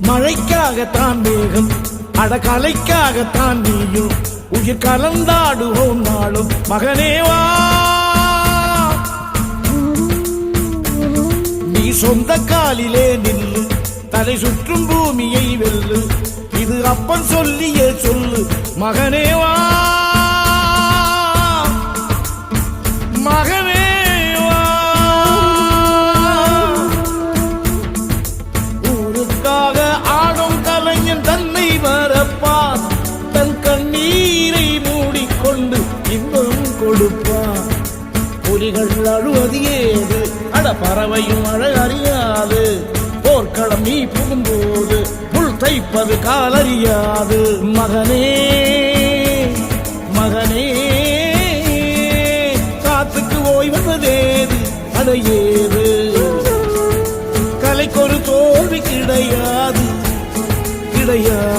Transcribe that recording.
மழைக்காகத்தான் மேகம், அடகலைக்காகத்தான் நீயும். உயிர் கலந்தாடுவோம் நாளும் மகனேவா. நீ சொந்த காலிலே நில்லு, தலை சுற்றும் பூமியை வெல்லு. இது அப்பன் சொல்லிய சொல்லு மகனேவா. மகனேவா, ஊருக்காக ஆடும் கலைஞன் தன்னை மறப்பான். தன் கண்ணீரை மூடிக்கொண்டு இன்பம் கொடுப்பான். புலிகள் அழுவது ஏது, அட பறவையும் அழ அறியாது. போர்க்களம் நீ புகும்போது முள் தைப்பது காலறியாது. மகனே மகனே, காத்துக்கு ஓய்வதேது அடையேது. கலைக்கொரு தோல்வி கிடையாது கிடையாது.